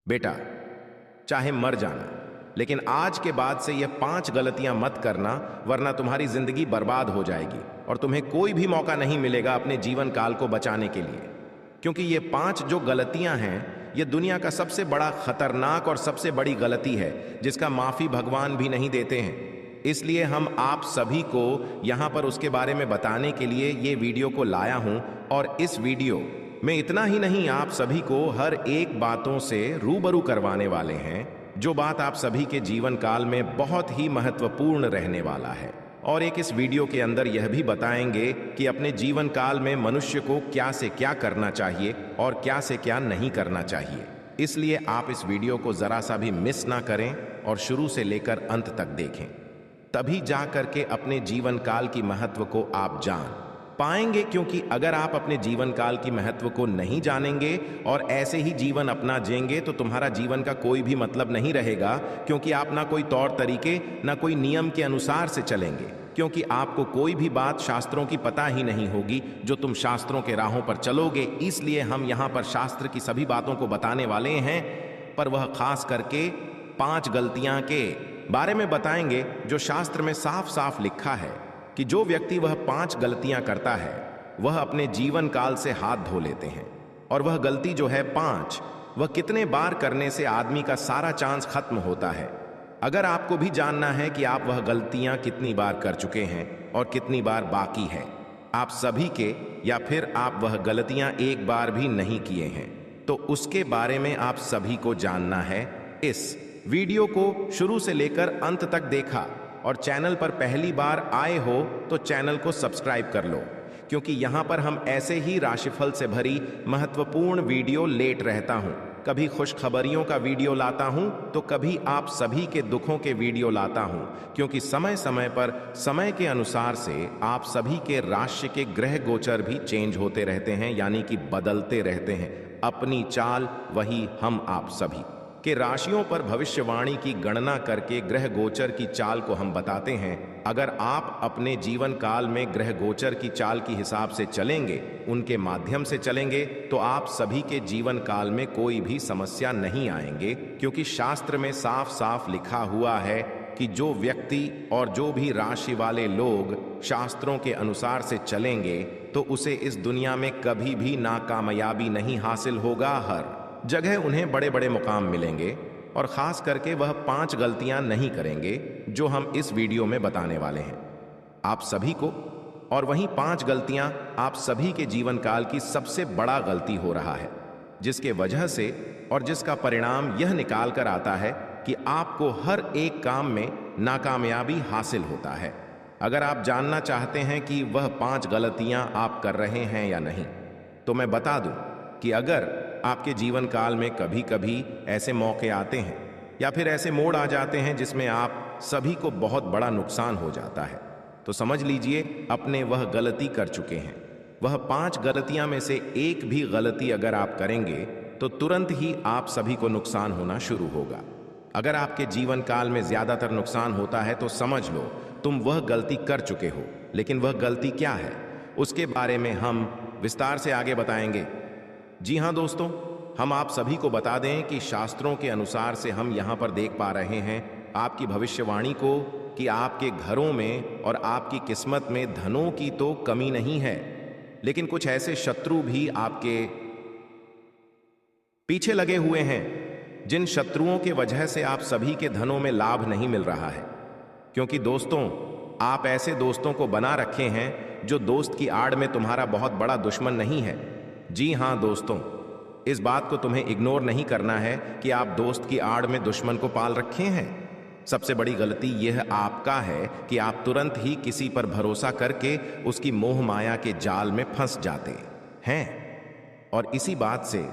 बेटा, चाहे मर जाना, लेकिन आज के बाद से ये 5 गलतियां मत करना, वरना तुम्हारी जिंदगी बर्बाद हो जाएगी और तुम्हें कोई भी मौका नहीं मिलेगा अपने जीवन काल को बचाने के लिए। क्योंकि ये 5 जो गलतियां हैं, ये दुनिया का सबसे बड़ा खतरनाक और सबसे बड़ी गलती है, जिसका माफी भगवान भी नहीं देते हैं। इसलिए हम आप सभी को यहां पर उसके बारे में बताने के लिए ये वीडियो को लाया हूं। और इस वीडियो में इतना ही नहीं, आप सभी को हर एक बातों से रूबरू करवाने वाले हैं, जो बात आप सभी के जीवन काल में बहुत ही महत्वपूर्ण रहने वाला है। और एक इस वीडियो के अंदर यह भी बताएंगे कि अपने जीवन काल में मनुष्य को क्या से क्या करना चाहिए और क्या से क्या नहीं करना चाहिए। इसलिए आप इस वीडियो को जरा सा भी मिस ना करें और शुरू से लेकर अंत तक देखें। तभी जा करके अपने जीवन काल की महत्व को आप जान पाएंगे। क्योंकि अगर आप अपने जीवन काल की महत्व को नहीं जानेंगे और ऐसे ही जीवन अपना जिएंगे तो तुम्हारा जीवन का कोई भी मतलब नहीं रहेगा। क्योंकि आप ना कोई तौर तरीके ना कोई नियम के अनुसार से चलेंगे, क्योंकि आपको कोई भी बात शास्त्रों की पता ही नहीं होगी जो तुम शास्त्रों के राहों पर चलोगे। इसलिए हम यहाँ पर शास्त्र की सभी बातों को बताने वाले हैं, पर वह खास करके 5 गलतियां के बारे में बताएंगे जो शास्त्र में साफ साफ लिखा है कि जो व्यक्ति वह 5 गलतियां करता है वह अपने जीवन काल से हाथ धो लेते हैं। और वह गलती जो है 5, वह कितने बार करने से आदमी का सारा चांस खत्म होता है। अगर आपको भी जानना है कि आप वह गलतियां कितनी बार कर चुके हैं और कितनी बार बाकी है आप सभी के, या फिर आप वह गलतियां एक बार भी नहीं किए हैं, तो उसके बारे में आप सभी को जानना है। इस वीडियो को शुरू से लेकर अंत तक देखा और चैनल पर पहली बार आए हो तो चैनल को सब्सक्राइब कर लो, क्योंकि यहाँ पर हम ऐसे ही राशिफल से भरी महत्वपूर्ण वीडियो लेट रहता हूँ। कभी खुशखबरियों का वीडियो लाता हूँ तो कभी आप सभी के दुखों के वीडियो लाता हूँ, क्योंकि समय समय पर समय के अनुसार से आप सभी के राशि के ग्रह गोचर भी चेंज होते रहते हैं, यानी कि बदलते रहते हैं। अपनी चाल वही हम आप सभी कि राशियों पर भविष्यवाणी की गणना करके ग्रह गोचर की चाल को हम बताते हैं। अगर आप अपने जीवन काल में ग्रह गोचर की चाल की हिसाब से चलेंगे, उनके माध्यम से चलेंगे, तो आप सभी के जीवन काल में कोई भी समस्या नहीं आएंगे। क्योंकि शास्त्र में साफ साफ लिखा हुआ है कि जो व्यक्ति और जो भी राशि वाले लोग शास्त्रों के अनुसार से चलेंगे तो उसे इस दुनिया में कभी भी नाकामयाबी नहीं हासिल होगा। हर जगह उन्हें बड़े बड़े मुकाम मिलेंगे और खास करके वह 5 गलतियां नहीं करेंगे जो हम इस वीडियो में बताने वाले हैं आप सभी को। और वहीं 5 गलतियां आप सभी के जीवन काल की सबसे बड़ा गलती हो रहा है, जिसके वजह से और जिसका परिणाम यह निकाल कर आता है कि आपको हर एक काम में नाकामयाबी हासिल होता है। अगर आप जानना चाहते हैं कि वह 5 गलतियां आप कर रहे हैं या नहीं, तो मैं बता दूं कि अगर आपके जीवन काल में कभी कभी ऐसे मौके आते हैं या फिर ऐसे मोड़ आ जाते हैं जिसमें आप सभी को बहुत बड़ा नुकसान हो जाता है, तो समझ लीजिए अपने वह गलती कर चुके हैं। वह 5 गलतियां में से एक भी गलती अगर आप करेंगे तो तुरंत ही आप सभी को नुकसान होना शुरू होगा। अगर आपके जीवन काल में ज्यादातर नुकसान होता है तो समझ लो तुम वह गलती कर चुके हो। लेकिन वह गलती क्या है उसके बारे में हम विस्तार से आगे बताएंगे। जी हाँ दोस्तों, हम आप सभी को बता दें कि शास्त्रों के अनुसार से हम यहाँ पर देख पा रहे हैं आपकी भविष्यवाणी को कि आपके घरों में और आपकी किस्मत में धनों की तो कमी नहीं है, लेकिन कुछ ऐसे शत्रु भी आपके पीछे लगे हुए हैं जिन शत्रुओं के वजह से आप सभी के धनों में लाभ नहीं मिल रहा है। क्योंकि दोस्तों, आप ऐसे दोस्तों को बना रखे हैं जो दोस्त की आड़ में तुम्हारा बहुत बड़ा दुश्मन नहीं है। जी हाँ दोस्तों, इस बात को तुम्हें इग्नोर नहीं करना है कि आप दोस्त की आड़ में दुश्मन को पाल रखे हैं। सबसे बड़ी गलती यह आपका है कि आप तुरंत ही किसी पर भरोसा करके उसकी मोह माया के जाल में फंस जाते हैं। और इसी बात से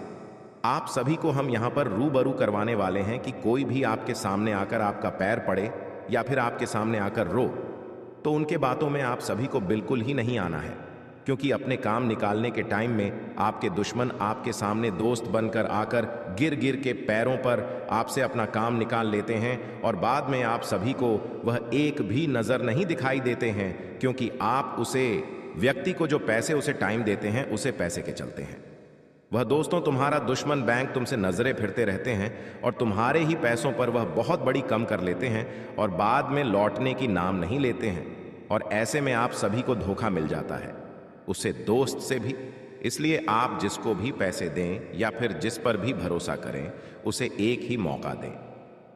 आप सभी को हम यहाँ पर रूबरू करवाने वाले हैं कि कोई भी आपके सामने आकर आपका पैर पड़े या फिर आपके सामने आकर रो, तो उनके बातों में आप सभी को बिल्कुल ही नहीं आना है। क्योंकि अपने काम निकालने के टाइम में आपके दुश्मन आपके सामने दोस्त बनकर आकर गिर गिर के पैरों पर आपसे अपना काम निकाल लेते हैं और बाद में आप सभी को वह एक भी नजर नहीं दिखाई देते हैं, क्योंकि आप उसे व्यक्ति को जो पैसे उसे टाइम देते हैं उसे पैसे के चलते हैं। वह दोस्तों तुम्हारा दुश्मन बैंक तुमसे नजरें फिरते रहते हैं और तुम्हारे ही पैसों पर वह बहुत बड़ी कम कर लेते हैं और बाद में लौटने की नाम नहीं लेते हैं, और ऐसे में आप सभी को धोखा मिल जाता है, उससे दोस्त से भी। इसलिए आप जिसको भी पैसे दें या फिर जिस पर भी भरोसा करें, उसे एक ही मौका दें।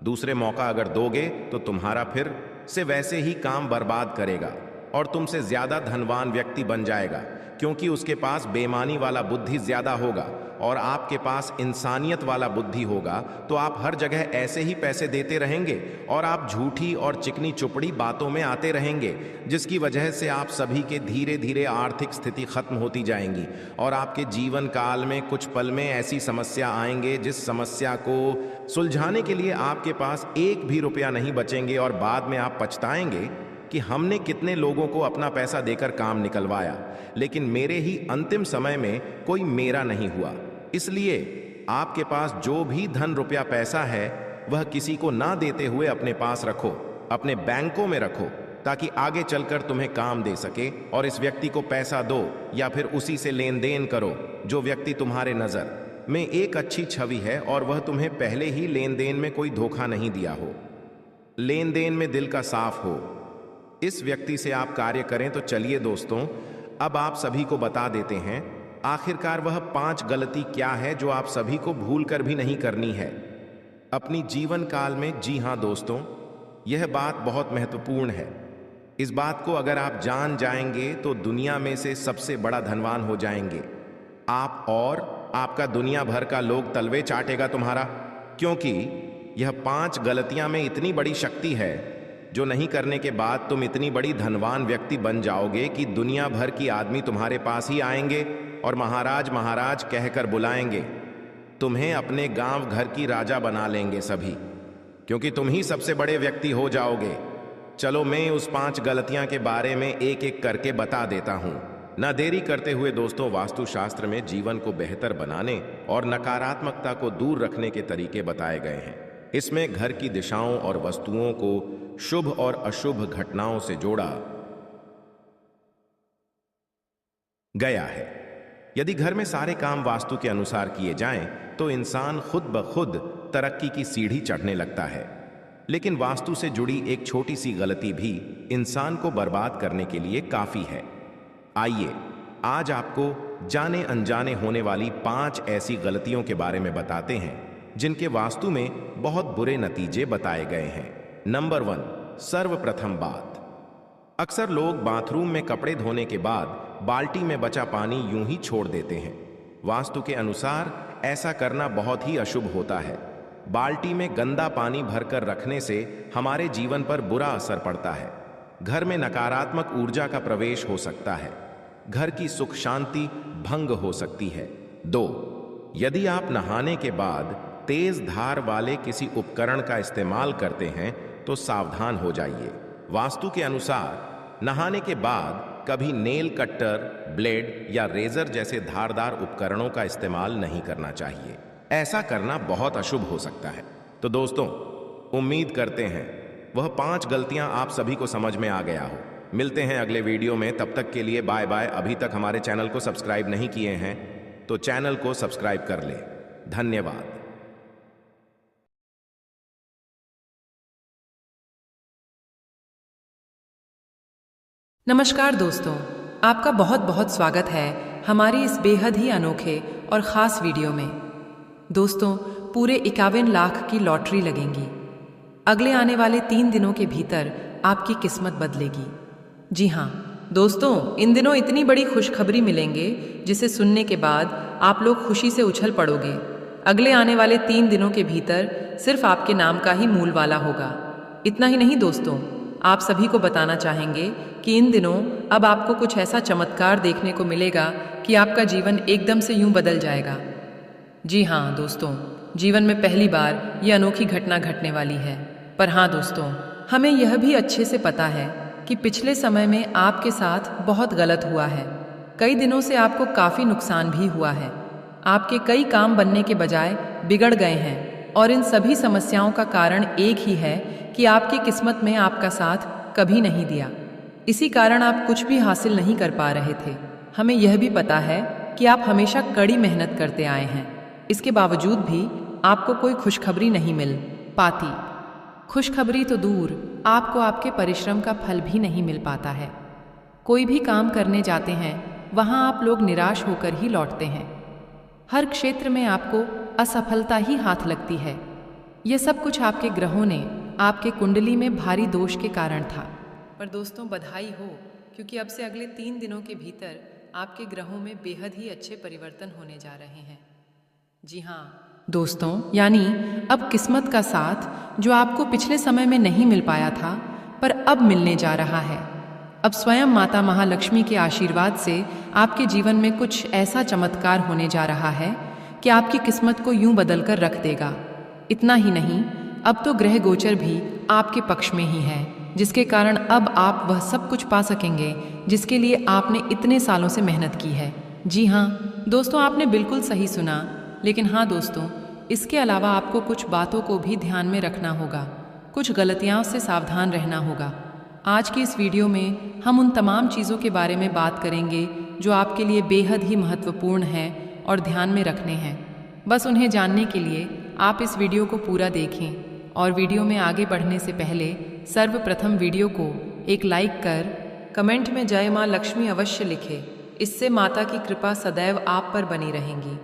दूसरे मौका अगर दोगे तो तुम्हारा फिर से वैसे ही काम बर्बाद करेगा और तुमसे ज्यादा धनवान व्यक्ति बन जाएगा, क्योंकि उसके पास बेईमानी वाला बुद्धि ज्यादा होगा और आपके पास इंसानियत वाला बुद्धि होगा। तो आप हर जगह ऐसे ही पैसे देते रहेंगे और आप झूठी और चिकनी चुपड़ी बातों में आते रहेंगे, जिसकी वजह से आप सभी के धीरे धीरे आर्थिक स्थिति खत्म होती जाएंगी और आपके जीवन काल में कुछ पल में ऐसी समस्या आएंगे जिस समस्या को सुलझाने के लिए आपके पास एक भी रुपया नहीं बचेंगे और बाद में आप पछताएंगे कि हमने कितने लोगों को अपना पैसा देकर काम निकलवाया, लेकिन मेरे ही अंतिम समय में कोई मेरा नहीं हुआ। इसलिए आपके पास जो भी धन रुपया पैसा है वह किसी को ना देते हुए अपने पास रखो, अपने बैंकों में रखो, ताकि आगे चलकर तुम्हें काम दे सके। और इस व्यक्ति को पैसा दो या फिर उसी से लेन देन करो जो व्यक्ति तुम्हारे नजर में एक अच्छी छवि है और वह तुम्हें पहले ही लेन देन में कोई धोखा नहीं दिया हो, लेन देन में दिल का साफ हो। इस व्यक्ति से आप कार्य करें। तो चलिए दोस्तों, अब आप सभी को बता देते हैं आखिरकार वह 5 गलती क्या है जो आप सभी को भूल कर भी नहीं करनी है अपनी जीवन काल में। जी हाँ दोस्तों, यह बात बहुत महत्वपूर्ण है। इस बात को अगर आप जान जाएंगे तो दुनिया में से सबसे बड़ा धनवान हो जाएंगे आप, और आपका दुनिया भर का लोग तलवे चाटेगा तुम्हारा, क्योंकि यह 5 गलतियां में इतनी बड़ी शक्ति है जो नहीं करने के बाद तुम इतनी बड़ी धनवान व्यक्ति बन जाओगे कि दुनिया भर की आदमी तुम्हारे पास ही आएंगे और महाराज महाराज कहकर बुलाएंगे। तुम्हें अपने गांव घर की राजा बना लेंगे सभी, क्योंकि तुम ही सबसे बड़े व्यक्ति हो जाओगे। चलो मैं उस 5 गलतियां के बारे में एक एक करके बता देता हूं। न देरी करते हुए दोस्तों, वास्तुशास्त्र में जीवन को बेहतर बनाने और नकारात्मकता को दूर रखने के तरीके बताए गए हैं। इसमें घर की दिशाओं और वस्तुओं को शुभ और अशुभ घटनाओं से जोड़ा गया है। यदि घर में सारे काम वास्तु के अनुसार किए जाएं, तो इंसान खुद ब खुद तरक्की की सीढ़ी चढ़ने लगता है। लेकिन वास्तु से जुड़ी एक छोटी सी गलती भी इंसान को बर्बाद करने के लिए काफी है। आइए आज आपको जाने अनजाने होने वाली 5 ऐसी गलतियों के बारे में बताते हैं जिनके वास्तु में बहुत बुरे नतीजे बताए गए हैं। नंबर 1, सर्वप्रथम बात। अक्सर लोग बाथरूम में कपड़े धोने के बाद बाल्टी में बचा पानी यूं ही छोड़ देते हैं। वास्तु के अनुसार ऐसा करना बहुत ही अशुभ होता है। बाल्टी में गंदा पानी भरकर रखने से हमारे जीवन पर बुरा असर पड़ता है। घर में नकारात्मक ऊर्जा का प्रवेश हो सकता है। घर की सुख शांति भंग हो सकती है। 2, यदि आप नहाने के बाद तेज धार वाले किसी उपकरण का इस्तेमाल करते हैं तो सावधान हो जाइए। वास्तु के अनुसार नहाने के बाद कभी नेल कट्टर, ब्लेड या रेजर जैसे धारदार उपकरणों का इस्तेमाल नहीं करना चाहिए। ऐसा करना बहुत अशुभ हो सकता है। तो दोस्तों, उम्मीद करते हैं वह 5 गलतियां आप सभी को समझ में आ गया हो। मिलते हैं अगले वीडियो में, तब तक के लिए बाय बाय। अभी तक हमारे चैनल को सब्सक्राइब नहीं किए हैं तो चैनल को सब्सक्राइब कर लें। धन्यवाद। नमस्कार दोस्तों, आपका बहुत बहुत स्वागत है हमारी इस बेहद ही अनोखे और ख़ास वीडियो में। दोस्तों, पूरे 51 लाख की लॉटरी लगेंगी। अगले आने वाले 3 दिनों के भीतर आपकी किस्मत बदलेगी। जी हाँ दोस्तों, इन दिनों इतनी बड़ी खुशखबरी मिलेंगे जिसे सुनने के बाद आप लोग खुशी से उछल पड़ोगे। अगले आने वाले 3 दिनों के भीतर सिर्फ आपके नाम का ही मूल वाला होगा। इतना ही नहीं दोस्तों, आप सभी को बताना चाहेंगे कि इन दिनों अब आपको कुछ ऐसा चमत्कार देखने को मिलेगा कि आपका जीवन एकदम से यूं बदल जाएगा। जी हाँ दोस्तों, जीवन में पहली बार ये अनोखी घटना घटने वाली है। पर हाँ दोस्तों, हमें यह भी अच्छे से पता है कि पिछले समय में आपके साथ बहुत गलत हुआ है। कई दिनों से आपको काफ़ी नुकसान भी हुआ है। आपके कई काम बनने के बजाय बिगड़ गए हैं और इन सभी समस्याओं का कारण एक ही है कि आपकी किस्मत में आपका साथ कभी नहीं दिया। इसी कारण आप कुछ भी हासिल नहीं कर पा रहे थे। हमें यह भी पता है कि आप हमेशा कड़ी मेहनत करते आए हैं। इसके बावजूद भी आपको कोई खुशखबरी नहीं मिल पाती। खुशखबरी तो दूर, आपको आपके परिश्रम का फल भी नहीं मिल पाता है। कोई भी काम करने जाते हैं, वहाँ आप लोग निराश होकर ही लौटते हैं। हर क्षेत्र में आपको असफलता ही हाथ लगती है। यह सब कुछ आपके ग्रहों ने आपके कुंडली में भारी दोष के कारण था। पर दोस्तों, बधाई हो, क्योंकि अब से अगले 3 दिनों के भीतर आपके ग्रहों में बेहद ही अच्छे परिवर्तन होने जा रहे हैं। जी हाँ दोस्तों, यानी अब किस्मत का साथ जो आपको पिछले समय में नहीं मिल पाया था, पर अब मिलने जा रहा है। अब स्वयं माता महालक्ष्मी के आशीर्वाद से आपके जीवन में कुछ ऐसा चमत्कार होने जा रहा है कि आपकी किस्मत को यूं बदल कर रख देगा। इतना ही नहीं, अब तो ग्रह गोचर भी आपके पक्ष में ही है, जिसके कारण अब आप वह सब कुछ पा सकेंगे जिसके लिए आपने इतने सालों से मेहनत की है। जी हाँ दोस्तों, आपने बिल्कुल सही सुना। लेकिन हाँ दोस्तों, इसके अलावा आपको कुछ बातों को भी ध्यान में रखना होगा, कुछ गलतियों से सावधान रहना होगा। आज की इस वीडियो में हम उन तमाम चीज़ों के बारे में बात करेंगे जो आपके लिए बेहद ही महत्वपूर्ण है और ध्यान में रखने हैं। बस उन्हें जानने के लिए आप इस वीडियो को पूरा देखें, और वीडियो में आगे बढ़ने से पहले सर्वप्रथम वीडियो को एक लाइक कर कमेंट में जय माँ लक्ष्मी अवश्य लिखें। इससे माता की कृपा सदैव आप पर बनी रहेंगी।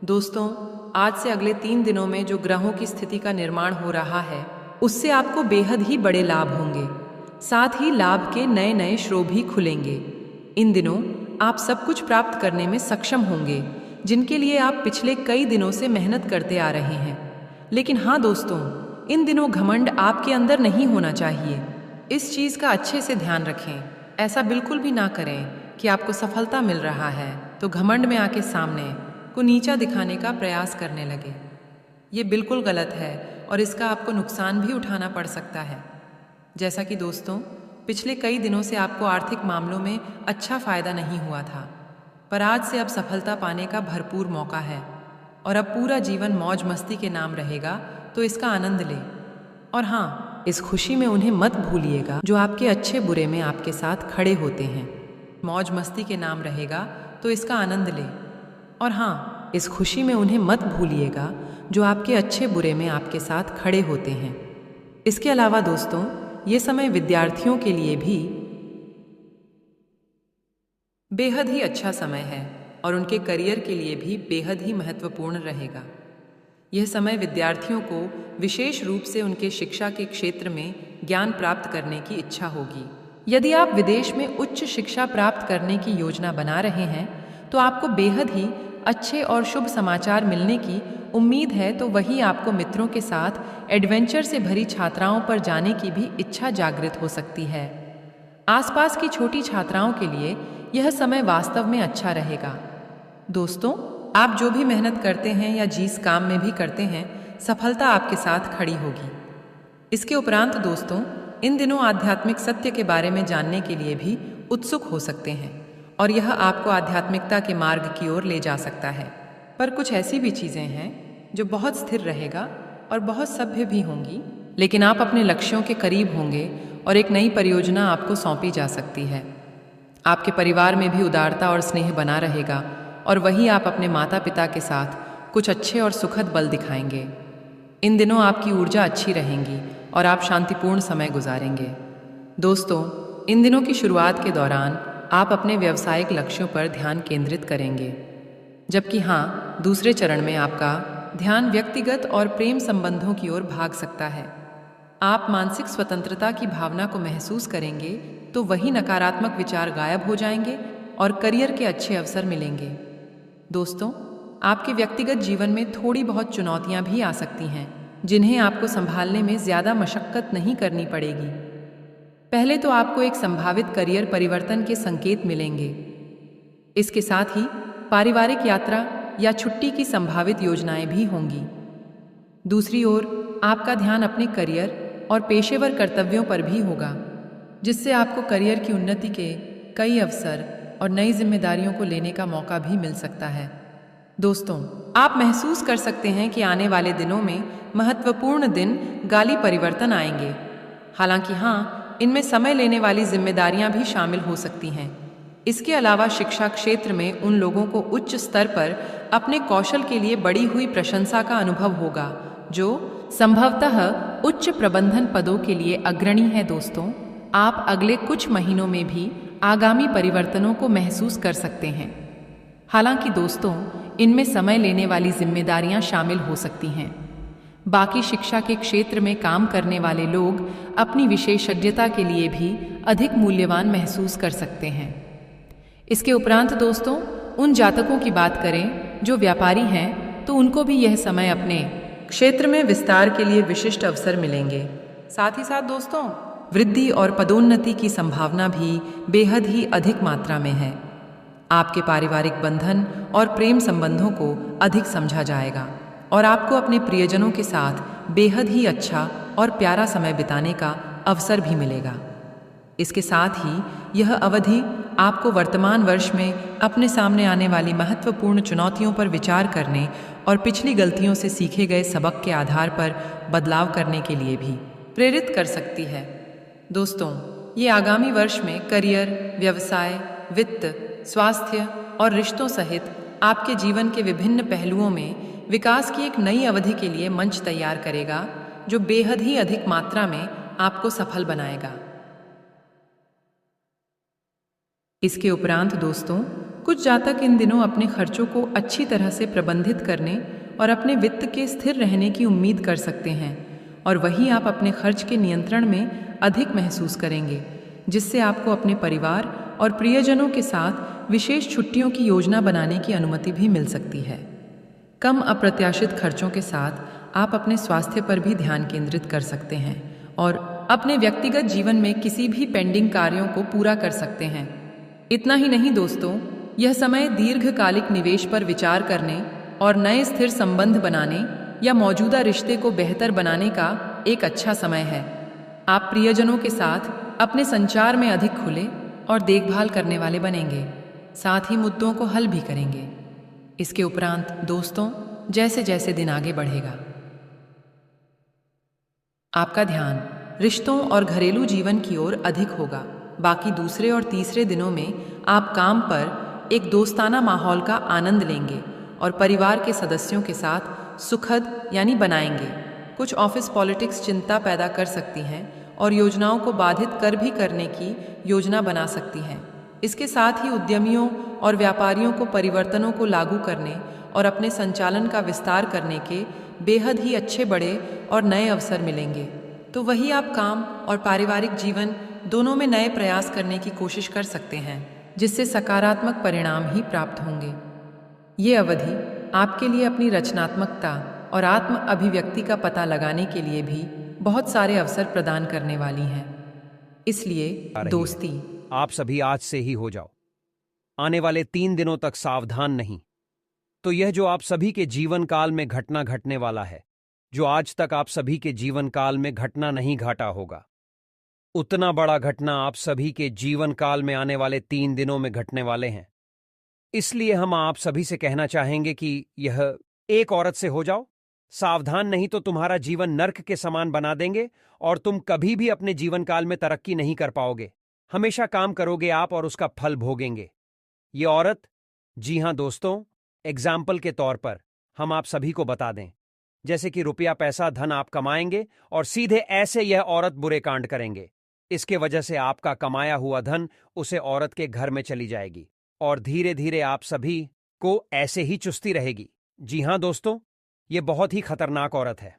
दोस्तों, आज से अगले 3 दिनों में जो ग्रहों की स्थिति का निर्माण हो रहा है, उससे आपको बेहद ही बड़े लाभ होंगे। साथ ही लाभ के नए नए स्रोत भी खुलेंगे। इन दिनों आप सब कुछ प्राप्त करने में सक्षम होंगे जिनके लिए आप पिछले कई दिनों से मेहनत करते आ रहे हैं। लेकिन हाँ दोस्तों, इन दिनों घमंड आपके अंदर नहीं होना चाहिए। इस चीज़ का अच्छे से ध्यान रखें। ऐसा बिल्कुल भी ना करें कि आपको सफलता मिल रहा है तो घमंड में आके सामने को नीचा दिखाने का प्रयास करने लगे। ये बिल्कुल गलत है और इसका आपको नुकसान भी उठाना पड़ सकता है। जैसा कि दोस्तों, पिछले कई दिनों से आपको आर्थिक मामलों में अच्छा फायदा नहीं हुआ था, पर आज से अब सफलता पाने का भरपूर मौका है और अब पूरा जीवन मौज मस्ती के नाम रहेगा, तो इसका आनंद लें। और हाँ, इस खुशी में उन्हें मत भूलिएगा जो आपके अच्छे बुरे में आपके साथ खड़े होते हैं। मौज मस्ती के नाम रहेगा तो इसका आनंद लें। और हाँ, इस खुशी में उन्हें मत भूलिएगा जो आपके अच्छे बुरे में आपके साथ खड़े होते हैं। इसके अलावा दोस्तों, ये समय विद्यार्थियों के लिए भी बेहद ही अच्छा समय है और उनके करियर के लिए भी बेहद ही महत्वपूर्ण रहेगा। यह समय विद्यार्थियों को विशेष रूप से उनके शिक्षा के क्षेत्र में ज्ञान प्राप्त करने की इच्छा होगी। यदि आप विदेश में उच्च शिक्षा प्राप्त करने की योजना बना रहे हैं तो आपको बेहद ही अच्छे और शुभ समाचार मिलने की उम्मीद है। तो वहीं आपको मित्रों के साथ एडवेंचर से भरी छात्राओं पर जाने की भी इच्छा जागृत हो सकती है। आसपास की छोटी छात्राओं के लिए यह समय वास्तव में अच्छा रहेगा। दोस्तों, आप जो भी मेहनत करते हैं या जिस काम में भी करते हैं, सफलता आपके साथ खड़ी होगी। इसके उपरांत दोस्तों, इन दिनों आध्यात्मिक सत्य के बारे में जानने के लिए भी उत्सुक हो सकते हैं और यह आपको आध्यात्मिकता के मार्ग की ओर ले जा सकता है। पर कुछ ऐसी भी चीज़ें हैं जो बहुत स्थिर रहेगा और बहुत सभ्य भी होंगी, लेकिन आप अपने लक्ष्यों के करीब होंगे और एक नई परियोजना आपको सौंपी जा सकती है। आपके परिवार में भी उदारता और स्नेह बना रहेगा और वही आप अपने माता पिता के साथ कुछ अच्छे और सुखद पल दिखाएंगे। इन दिनों आपकी ऊर्जा अच्छी रहेगी और आप शांतिपूर्ण समय गुजारेंगे। दोस्तों, इन दिनों की शुरुआत के दौरान आप अपने व्यावसायिक लक्ष्यों पर ध्यान केंद्रित करेंगे, जबकि हाँ, दूसरे चरण में आपका ध्यान व्यक्तिगत और प्रेम संबंधों की ओर भाग सकता है। आप मानसिक स्वतंत्रता की भावना को महसूस करेंगे तो वही नकारात्मक विचार गायब हो जाएंगे और करियर के अच्छे अवसर मिलेंगे। दोस्तों, आपके व्यक्तिगत जीवन में थोड़ी बहुत चुनौतियां भी आ सकती हैं, जिन्हें आपको संभालने में ज़्यादा मशक्कत नहीं करनी पड़ेगी। पहले तो आपको एक संभावित करियर परिवर्तन के संकेत मिलेंगे। इसके साथ ही पारिवारिक यात्रा या छुट्टी की संभावित योजनाएं भी होंगी। दूसरी ओर आपका ध्यान अपने करियर और पेशेवर कर्तव्यों पर भी होगा, जिससे आपको करियर की उन्नति के कई अवसर और नई जिम्मेदारियों को लेने का मौका भी मिल सकता है। दोस्तों, आप महसूस कर सकते हैं कि आने वाले दिनों में महत्वपूर्ण दिन गाली परिवर्तन आएंगे। हालांकि हाँ, इनमें समय लेने वाली जिम्मेदारियां भी शामिल हो सकती हैं। इसके अलावा शिक्षा क्षेत्र में उन लोगों को उच्च स्तर पर अपने कौशल के लिए बढ़ी हुई प्रशंसा का अनुभव होगा जो संभवतः उच्च प्रबंधन पदों के लिए अग्रणी है। दोस्तों, आप अगले कुछ महीनों में भी आगामी परिवर्तनों को महसूस कर सकते हैं। हालांकि दोस्तों, इनमें समय लेने वाली जिम्मेदारियां शामिल हो सकती हैं। बाकी शिक्षा के क्षेत्र में काम करने वाले लोग अपनी विशेषज्ञता के लिए भी अधिक मूल्यवान महसूस कर सकते हैं। इसके उपरांत दोस्तों, उन जातकों की बात करें जो व्यापारी हैं, तो उनको भी यह समय अपने क्षेत्र में विस्तार के लिए विशिष्ट अवसर मिलेंगे। साथ ही साथ दोस्तों, वृद्धि और पदोन्नति की संभावना भी बेहद ही अधिक मात्रा में है। आपके पारिवारिक बंधन और प्रेम संबंधों को अधिक समझा जाएगा और आपको अपने प्रियजनों के साथ बेहद ही अच्छा और प्यारा समय बिताने का अवसर भी मिलेगा। इसके साथ ही यह अवधि आपको वर्तमान वर्ष में अपने सामने आने वाली महत्वपूर्ण चुनौतियों पर विचार करने और पिछली गलतियों से सीखे गए सबक के आधार पर बदलाव करने के लिए भी प्रेरित कर सकती है। दोस्तों, ये आगामी वर्ष में करियर, व्यवसाय, वित्त, स्वास्थ्य और रिश्तों सहित आपके जीवन के विभिन्न पहलुओं में विकास की एक नई अवधि के लिए मंच तैयार करेगा जो बेहद ही अधिक मात्रा में आपको सफल बनाएगा। इसके उपरांत दोस्तों, कुछ जातक इन दिनों अपने खर्चों को अच्छी तरह से प्रबंधित करने और अपने वित्त के स्थिर रहने की उम्मीद कर सकते हैं और वहीं आप अपने खर्च के नियंत्रण में अधिक महसूस करेंगे, जिससे आपको अपने परिवार और प्रियजनों के साथ विशेष छुट्टियों की योजना बनाने की अनुमति भी मिल सकती है। कम अप्रत्याशित खर्चों के साथ आप अपने स्वास्थ्य पर भी ध्यान केंद्रित कर सकते हैं और अपने व्यक्तिगत जीवन में किसी भी पेंडिंग कार्यों को पूरा कर सकते हैं। इतना ही नहीं दोस्तों, यह समय दीर्घकालिक निवेश पर विचार करने और नए स्थिर संबंध बनाने या मौजूदा रिश्ते को बेहतर बनाने का एक अच्छा समय है। आप प्रियजनों के साथ अपने संचार में अधिक खुले और देखभाल करने वाले बनेंगे, साथ ही मुद्दों को हल भी करेंगे। इसके उपरांत दोस्तों, जैसे जैसे दिन आगे बढ़ेगा, आपका ध्यान रिश्तों और घरेलू जीवन की ओर अधिक होगा। बाकी दूसरे और तीसरे दिनों में आप काम पर एक दोस्ताना माहौल का आनंद लेंगे और परिवार के सदस्यों के साथ सुखद बनाएंगे। कुछ ऑफिस पॉलिटिक्स चिंता पैदा कर सकती हैं और योजनाओं को बाधित कर भी करने की योजना बना सकती हैं। इसके साथ ही उद्यमियों और व्यापारियों को परिवर्तनों को लागू करने और अपने संचालन का विस्तार करने के बेहद ही अच्छे बड़े और नए अवसर मिलेंगे। तो वही आप काम और पारिवारिक जीवन दोनों में नए प्रयास करने की कोशिश कर सकते हैं, जिससे सकारात्मक परिणाम ही प्राप्त होंगे। ये अवधि आपके लिए अपनी रचनात्मकता और आत्म अभिव्यक्ति का पता लगाने के लिए भी बहुत सारे अवसर प्रदान करने वाली हैं। इसलिए दोस्ती, आप सभी आज से ही हो जाओ। आने वाले 3 दिनों तक सावधान नहीं, तो यह जो आप सभी के जीवन काल में घटना घटने वाला है, जो आज तक आप सभी के जीवन काल में घटना नहीं घटा होगा, उतना बड़ा घटना आप सभी के जीवन काल में आने वाले 3 दिनों में घटने वाले हैं। इसलिए हम आप सभी से कहना चाहेंगे कि यह एक औरत से हो जाओ। सावधान नहीं तो तुम्हारा जीवन नर्क के समान बना देंगे और तुम कभी भी अपने जीवन काल में तरक्की नहीं कर पाओगे। हमेशा काम करोगे आप और उसका फल भोगेंगे। ये औरत, जी हां दोस्तों, एग्जाम्पल के तौर पर हम आप सभी को बता दें, जैसे कि रुपया पैसा धन आप कमाएंगे और सीधे ऐसे यह औरत बुरे कांड करेंगे। इसके वजह से आपका कमाया हुआ धन उसे औरत के घर में चली जाएगी और धीरे धीरे आप सभी को ऐसे ही चुस्ती रहेगी। जी हां दोस्तों, ये बहुत ही खतरनाक औरत है।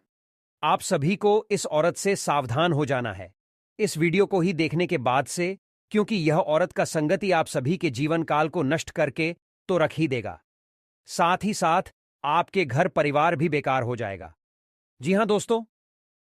आप सभी को इस औरत से सावधान हो जाना है इस वीडियो को ही देखने के बाद से, क्योंकि यह औरत का संगति आप सभी के जीवन काल को नष्ट करके तो रख ही देगा, साथ ही साथ आपके घर परिवार भी बेकार हो जाएगा। जी हां दोस्तों,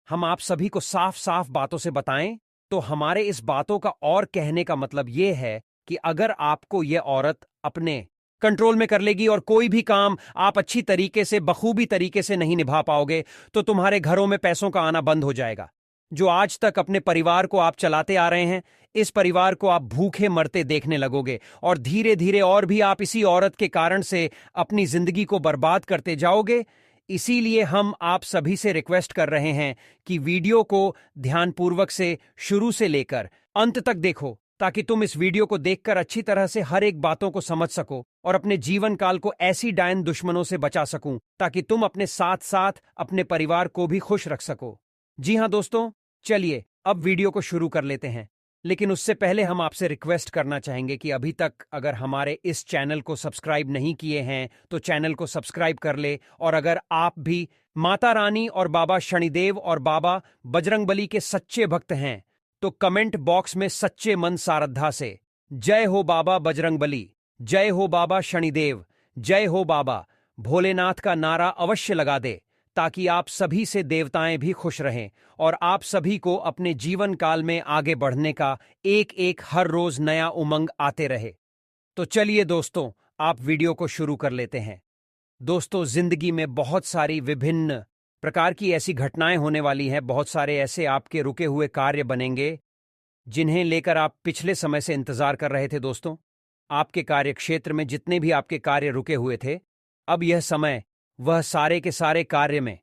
हम आप सभी को साफ साफ बातों से बताएं तो हमारे इस बातों का और कहने का मतलब यह है कि अगर आपको यह औरत अपने कंट्रोल में कर लेगी और कोई भी काम आप अच्छी तरीके से बखूबी तरीके से नहीं निभा पाओगे, तो तुम्हारे घरों में पैसों का आना बंद हो जाएगा। जो आज तक अपने परिवार को आप चलाते आ रहे हैं, इस परिवार को आप भूखे मरते देखने लगोगे और धीरे धीरे और भी आप इसी औरत के कारण से अपनी जिंदगी को बर्बाद करते जाओगे। इसीलिए हम आप सभी से रिक्वेस्ट कर रहे हैं कि वीडियो को ध्यानपूर्वक से शुरू से लेकर अंत तक देखो, ताकि तुम इस वीडियो को देखकर अच्छी तरह से हर एक बातों को समझ सको और अपने जीवन काल को ऐसी डायन दुश्मनों से बचा सकूं ताकि तुम अपने साथ साथ अपने परिवार को भी खुश रख सको। जी हां दोस्तों, चलिए अब वीडियो को शुरू कर लेते हैं। लेकिन उससे पहले हम आपसे रिक्वेस्ट करना चाहेंगे कि अभी तक अगर हमारे इस चैनल को सब्सक्राइब नहीं किए हैं तो चैनल को सब्सक्राइब कर ले, और अगर आप भी माता रानी और बाबा शनिदेव और बाबा बजरंगबली के सच्चे भक्त हैं तो कमेंट बॉक्स में सच्चे मन सारधा से जय हो बाबा बजरंगबली, जय हो बाबा शनिदेव, जय हो बाबा भोलेनाथ का नारा अवश्य लगा दे, ताकि आप सभी से देवताएं भी खुश रहें और आप सभी को अपने जीवन काल में आगे बढ़ने का एक एक हर रोज नया उमंग आते रहे। तो चलिए दोस्तों, आप वीडियो को शुरू कर लेते हैं। दोस्तों, जिंदगी में बहुत सारी विभिन्न प्रकार की ऐसी घटनाएं होने वाली हैं, बहुत सारे ऐसे आपके रुके हुए कार्य बनेंगे जिन्हें लेकर आप पिछले समय से इंतजार कर रहे थे। दोस्तों, आपके कार्य क्षेत्र में जितने भी आपके कार्य रुके हुए थे, अब यह समय वह सारे के सारे कार्य में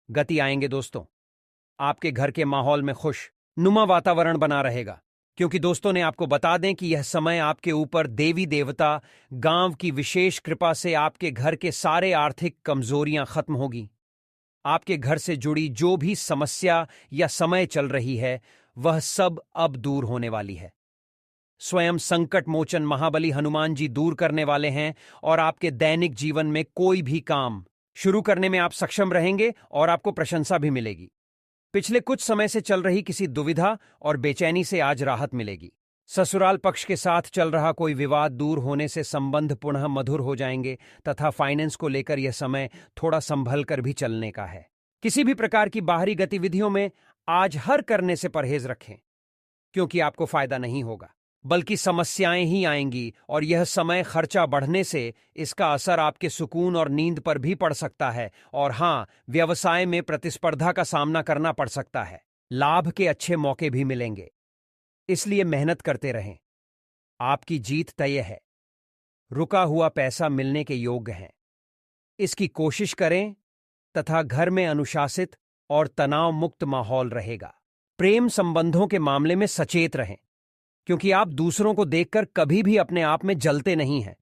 गति आएंगे। दोस्तों, आपके घर के माहौल में खुश नुमा वातावरण बना रहेगा, क्योंकि दोस्तों ने आपको बता दें कि यह समय आपके ऊपर देवी देवता गांव की विशेष कृपा से आपके घर के सारे आर्थिक कमजोरियां खत्म होगी। आपके घर से जुड़ी जो भी समस्या या समय चल रही है वह सब अब दूर होने वाली है। स्वयं संकट मोचन महाबली हनुमान जी दूर करने वाले हैं और आपके दैनिक जीवन में कोई भी काम शुरू करने में आप सक्षम रहेंगे और आपको प्रशंसा भी मिलेगी। पिछले कुछ समय से चल रही किसी दुविधा और बेचैनी से आज राहत मिलेगी। ससुराल पक्ष के साथ चल रहा कोई विवाद दूर होने से संबंध पुनः मधुर हो जाएंगे तथा फाइनेंस को लेकर यह समय थोड़ा संभल कर भी चलने का है। किसी भी प्रकार की बाहरी गतिविधियों में आज हर करने से परहेज रखें, क्योंकि आपको फायदा नहीं होगा बल्कि समस्याएं ही आएंगी, और यह समय खर्चा बढ़ने से इसका असर आपके सुकून और नींद पर भी पड़ सकता है। और हां, व्यवसाय में प्रतिस्पर्धा का सामना करना पड़ सकता है। लाभ के अच्छे मौके भी मिलेंगे, इसलिए मेहनत करते रहें। आपकी जीत तय है। रुका हुआ पैसा मिलने के योग्य है, इसकी कोशिश करें तथा घर में अनुशासित और तनाव मुक्त माहौल रहेगा। प्रेम संबंधों के मामले में सचेत रहें, क्योंकि आप दूसरों को देखकर कभी भी अपने आप में जलते नहीं हैं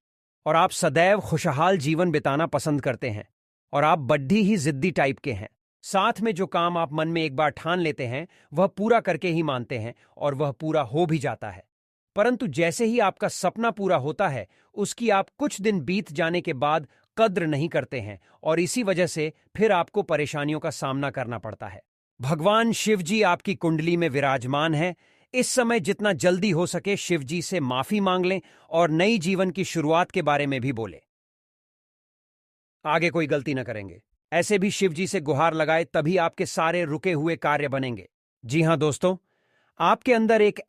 और आप सदैव खुशहाल जीवन बिताना पसंद करते हैं और आप बड्ढी ही जिद्दी टाइप के हैं। साथ में जो काम आप मन में एक बार ठान लेते हैं वह पूरा करके ही मानते हैं और वह पूरा हो भी जाता है। परंतु जैसे ही आपका सपना पूरा होता है उसकी आप कुछ दिन बीत जाने के बाद कद्र नहीं करते हैं और इसी वजह से फिर आपको परेशानियों का सामना करना पड़ता है। भगवान शिव जी आपकी कुंडली में विराजमान है। इस समय जितना जल्दी हो सके शिव जी से माफी मांग लें और नई जीवन की शुरुआत के बारे में भी बोले। आगे कोई गलती न करेंगे, ऐसे भी शिव जी से गुहार लगाए, तभी आपके सारे रुके हुए कार्य बनेंगे। जी हां दोस्तों, आपके अंदर एक